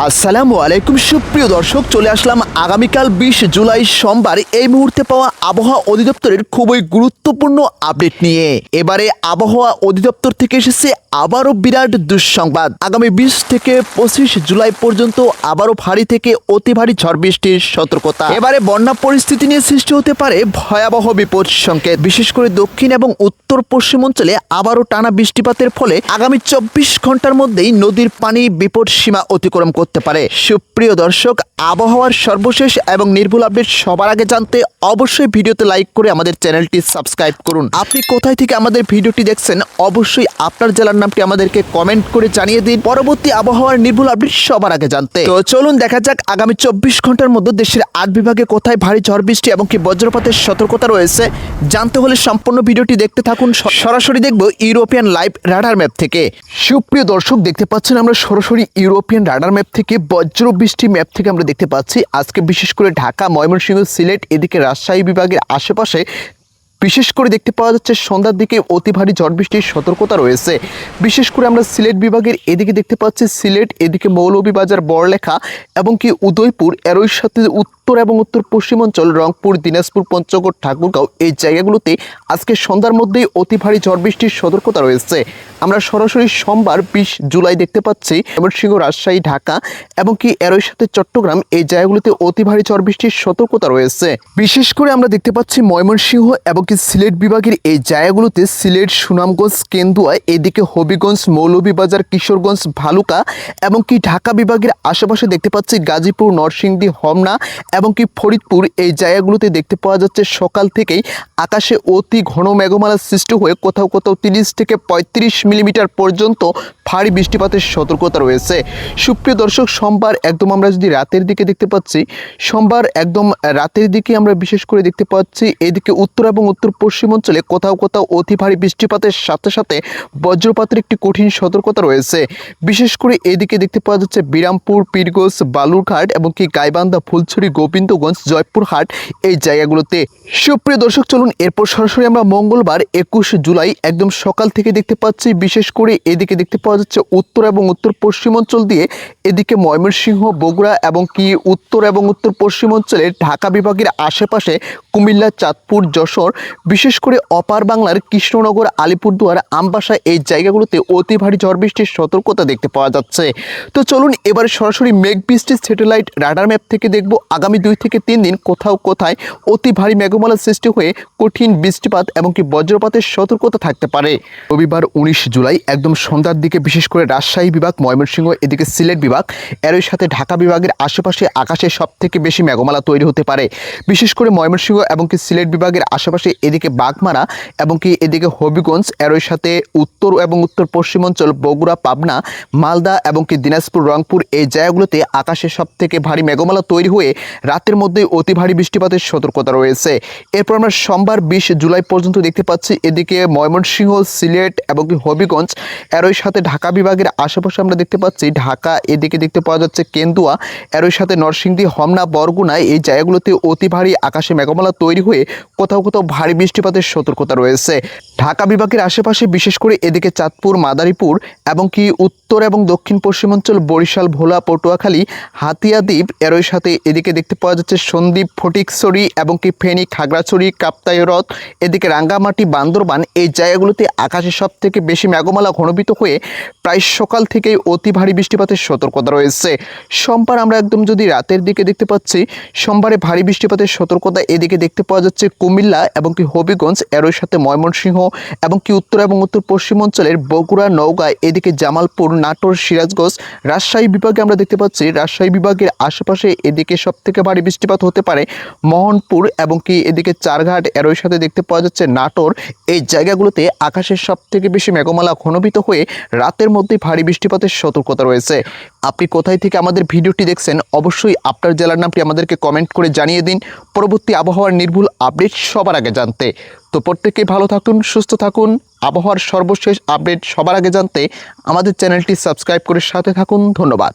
আসসালামু আলাইকুম সুপ্রিয় দর্শক, চলে আসলাম আগামীকাল 20 জুলাই সোমবার এই মুহূর্তে পাওয়া আবহাওয়া অধিদপ্তরের খুবই গুরুত্বপূর্ণ আপডেট নিয়ে। এবারে আবহাওয়া অধিদপ্তর থেকে এসেছে আবারও বিরাট দুঃসংবাদ। আগামী 20 থেকে 25 জুলাই পর্যন্ত আবারও ভারী থেকে অতি ভারী ঝড় বৃষ্টির সতর্কতা। এবারে বন্যা পরিস্থিতি নিয়ে সৃষ্টি হতে পারে ভয়াবহ বিপদ সংকেত। বিশেষ করে দক্ষিণ এবং উত্তর পশ্চিম অঞ্চলে আবারও টানা বৃষ্টিপাতের ফলে আগামী 24 ঘন্টার মধ্যেই নদীর পানি বিপদ সীমা অতিক্রম করতে পারে। সুপ্রিয় দর্শক, আবহাওয়ার সর্বশেষ এবং নির্ভুল আপডেট সবার আগে জানতে অবশ্যই ভিডিওতে লাইক করে আমাদের চ্যানেলটি সাবস্ক্রাইব করুন। আপনি কোথায় থেকে আমাদের ভিডিওটি দেখছেন অবশ্যই আপনার জেলার নামটি আমাদেরকে কমেন্ট করে জানিয়ে দিন পরবর্তী আবহাওয়ার নির্ভুল আপডেট সবার আগে জানতে। তো চলুন দেখা যাক আগামী 24 ঘন্টার মধ্যে দেশের 8 বিভাগে কোথায় ভারী ঝড় বৃষ্টি এবং কি বজ্রপাতের সতর্কতা রয়েছে। জানতে হলে সম্পূর্ণ ভিডিওটি দেখতে থাকুন। সরাসরি দেখব ইউরোপিয়ান লাইভ রাডার ম্যাপ থেকে। সুপ্রিয় দর্শক, দেখতে পাচ্ছেন আমরা সরাসরি ইউরোপিয়ান রাডার ম্যাপ থেকে বজ্র বৃষ্টি ম্যাপ থেকে আমরা দেখতে পাচ্ছি আজকে বিশেষ করে ঢাকা, ময়মনসিংহ, সিলেট এদিকে রাজশাহী বিভাগের আশেপাশে বিশেষ করে দেখতে পাওয়া যাচ্ছে সন্ধ্যার দিকে অতি ভারী ঝড় বৃষ্টির সতর্কতা রয়েছে। বিশেষ করে আমরা সিলেট বিভাগের এদিকে দেখতে পাচ্ছি সিলেট, এদিকে মৌলভীবাজার, বড়লেখা এবং কি উদয়পুর, এরই সাথে উত্তর এবং উত্তর পশ্চিমাঞ্চল, রংপুর, দিনাজপুর, পঞ্চগড়, ঠাকুরগাঁও এই জায়গাগুলোতে আজকে সন্ধ্যার মধ্যেই অতি ভারী ঝড় বৃষ্টির সতর্কতা রয়েছে। আমরা সরাসরি সোমবার 20 জুলাই দেখতে পাচ্ছি ময়মনসিংহ, রাজশাহী, ঢাকা এবং কি এরই সাথে চট্টগ্রাম এই জায়গাগুলোতে অতি ভারী ঝড় বৃষ্টির সতর্কতা রয়েছে। বিশেষ করে আমরা দেখতে পাচ্ছি ময়মনসিংহ এবং কি সিলেট বিভাগের এই জায়গাগুলোতে সিলেট, সুনামগঞ্জ, কেন্দুয়া, এদিকে হবিগঞ্জ, মৌলভীবাজার, কিশোরগঞ্জ, ভালুকা এবং কি ঢাকা বিভাগের আশেপাশে দেখতে পাচ্ছি গাজীপুর, নরসিংদী, হোমনা এবং কি ফরিদপুর এই জায়গাগুলোতে দেখতে পাওয়া যাচ্ছে সকাল থেকেই আকাশে অতি ঘন মেঘমালা সৃষ্টি হয়ে কোথাও কোথাও 30 থেকে 35 মিলিমিটার পর্যন্ত ভারী বৃষ্টিপাতের সতর্কতা রয়েছে। সুপ্রিয় দর্শক, সোমবার একদম আমরা যদি রাতের দিকে দেখতে পাচ্ছি, সোমবার একদম রাতের দিকে আমরা বিশেষ করে দেখতে পাচ্ছি এদিকে উত্তর এবং উত্তর পশ্চিম অঞ্চলে কোথাও কোথাও অতি ভারী বৃষ্টিপাতের সাথে সাথে বজ্রপাতের একটি কঠিন সতর্কতা রয়েছে। বিশেষ করে এদিকে দেখতে পাওয়া যাচ্ছে বিরামপুর, পীরগঞ্জ, বালুরঘাট এবং কি গাইবান্ধা, ফুলছড়ি, গোবিন্দগঞ্জ, জয়পুরহাট এই জায়গাগুলোতে। সুপ্রিয় দর্শক, চলুন এরপর সরাসরি আমরা মঙ্গলবার 21 জুলাই একদম সকাল থেকে দেখতে পাচ্ছি বিশেষ করে এদিকে দেখতে পাওয়া যাচ্ছে উত্তর এবং উত্তর পশ্চিম অঞ্চল দিয়ে এদিকে ময়মনসিংহ, বগুড়া এবং কি উত্তর এবং উত্তর পশ্চিম অঞ্চলে ঢাকা বিভাগের আশেপাশে কুমিল্লা, চাঁদপুর, যশোর, বিশেষ করে অপার বাংলার কৃষ্ণনগর, আলিপুরদুয়ার, আমবাসা এই জায়গাগুলোতে অতি ভারী ঝড় বৃষ্টির সতর্কতা দেখতে পাওয়া যাচ্ছে। তো চলুন এবারে সরাসরি মেঘ বৃষ্টির স্যাটেলাইট রাডার ম্যাপ থেকে দেখব আগামী 2 থেকে 3 দিন কোথাও কোথায় অতি ভারী মেঘমালা সৃষ্টি হয়ে কঠিন বৃষ্টিপাত এবং কি বজ্রপাতের সতর্কতা থাকতে পারে। রবিবার 19 জুলাই একদম সন্ধ্যার দিকে বিশেষ করে রাজশাহী বিভাগ, ময়মনসিংহ, এদিকে সিলেট বিভাগ, এরই সাথে ঢাকা বিভাগের আশেপাশে আকাশে সব থেকে বেশি মেঘমালা তৈরি হতে পারে। বিশেষ করে ময়মনসিংহ এবং কি সিলেট বিভাগের আশেপাশে এদিকে বাগমারা এবং কি এদিকে হবিগঞ্জ, এরই সাথে উত্তর এবং উত্তর পশ্চিমাঞ্চল, বগুড়া, পাবনা, মালদা এবং কি দিনাজপুর, রংপুর এই জায়গাগুলোতে আকাশে সব থেকে ভারী মেঘমালা তৈরি হয়ে রাতের মধ্যে অতি ভারী বৃষ্টিপাতের সতর্কতা রয়েছে। এরপর আমরা সোমবার 20 জুলাই পর্যন্ত দেখতে পাচ্ছি এদিকে ময়মনসিংহ, সিলেট এবং কি হবিগঞ্জ, এরই সাথে ঢাকা বিভাগের আশেপাশে আমরা দেখতে পাচ্ছি ঢাকা, এদিকে দেখতে পাওয়া যাচ্ছে কেন্দুয়া, এরই সাথে নরসিংদী, হোমনা, বরগুনা এই জায়গাগুলোতে অতি ভারী আকাশে মেঘমালা তৈরি হয়ে কোথাও কোথাও ভারী বৃষ্টিপাতের সতর্কতা রয়েছে। ঢাকা বিভাগের আশেপাশে বিশেষ করে এদিকে চাঁদপুর, মাদারীপুর এবং কি উত্তর এবং দক্ষিণ পশ্চিমাঞ্চল, বরিশাল, ভোলা, পটুয়াখালী, হাতিয়াদ্বীপ, এরই সাথে এদিকে দেখতে পাওয়া যাচ্ছে সন্দ্বীপ, ফটিকছড়ি এবং কি ফেনী, খাগড়াছড়ি, কাপ্তাইরত, এদিকে রাঙ্গামাটি, বান্দরবান এই জায়গাগুলোতে আকাশে সব থেকে বেশি মেঘমালা ঘনীভূত হয়ে প্রায় সকাল থেকেই অতি ভারী বৃষ্টিপাতের সতর্কতা রয়েছে। সোমবার আমরা একদম যদি রাতের দিকে দেখতে পাচ্ছি সোমবারে ভারী বৃষ্টিপাতের সতর্কতা এদিকে দেখতে পাওয়া যাচ্ছে কুমিল্লা এবং কি হবিগঞ্জ, এরই সাথে ময়মনসিংহ এবং কি উত্তর এবং উত্তর পশ্চিম অঞ্চলের বগুড়া, নওগাঁ, এদিকে জামালপুর, নাটোর, সিরাজগঞ্জ, রাজশাহী বিভাগে আমরা দেখতে পাচ্ছি রাজশাহী বিভাগের আশেপাশে এদিকে সব থেকে ভারী বৃষ্টিপাত হতে পারে মোহনপুর এবং কি এদিকে চারঘাট, এরই সাথে দেখতে পাওয়া যাচ্ছে নাটোর এই জায়গাগুলোতে আকাশের সব থেকে বেশি মেঘমালা ঘনীভূত হয়ে রাতের মধ্যে ভারী বৃষ্টিপাতের সতর্কতা রয়েছে। আপনি কোথায় থেকে আমাদের ভিডিওটি দেখছেন অবশ্যই আপনার জেলার নামটি আমাদেরকে কমেন্ট করে জানিয়ে দিন পরবর্তী আবহাওয়ার নির্ভুল আপডেট সবার আগে জানতে। তো প্রত্যেকেই ভালো থাকুন, সুস্থ থাকুন। আবহাওয়ার সর্বশেষ আপডেট সবার আগে জানতে আমাদের চ্যানেলটি সাবস্ক্রাইব করে সাথে থাকুন। ধন্যবাদ।